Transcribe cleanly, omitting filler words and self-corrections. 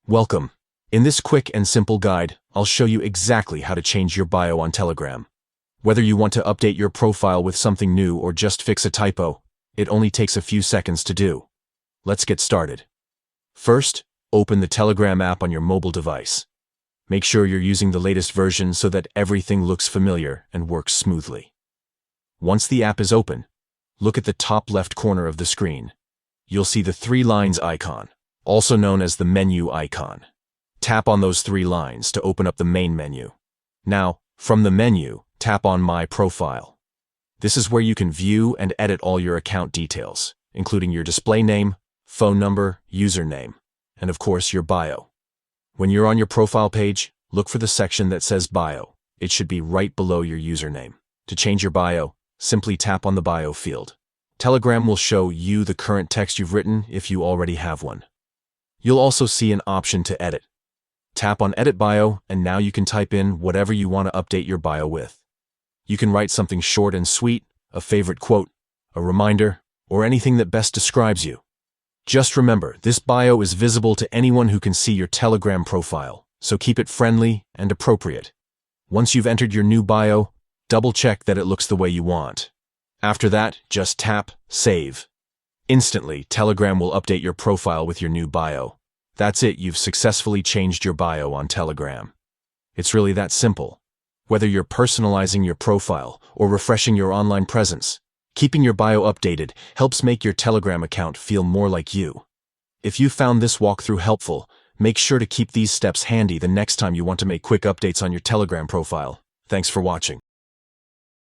Welcome. In this quick and simple guide, I'll show you exactly how to change your bio on Telegram. Whether you want to update your profile with something new or just fix a typo, it only takes a few seconds to do. Let's get started. First, open the Telegram app on your mobile device. Make sure you're using the latest version so that everything looks familiar and works smoothly. Once the app is open, look at the top left corner of the screen. You'll see the 3 lines icon, also known as the menu icon. Tap on those 3 lines to open up the main menu. Now, from the menu, tap on My Profile. This is where you can view and edit all your account details, including your display name, phone number, username, and of course your bio. When you're on your profile page, look for the section that says Bio. It should be right below your username. To change your bio, simply tap on the bio field. Telegram will show you the current text you've written if you already have one. You'll also see an option to edit. Tap on Edit Bio, and now you can type in whatever you want to update your bio with. You can write something short and sweet, a favorite quote, a reminder, or anything that best describes you. Just remember, this bio is visible to anyone who can see your Telegram profile, so keep it friendly and appropriate. Once you've entered your new bio, double-check that it looks the way you want. After that, just tap Save. Instantly, Telegram will update your profile with your new bio. That's it, you've successfully changed your bio on Telegram. It's really that simple. Whether you're personalizing your profile or refreshing your online presence, keeping your bio updated helps make your Telegram account feel more like you. If you found this walkthrough helpful, make sure to keep these steps handy the next time you want to make quick updates on your Telegram profile. Thanks for watching.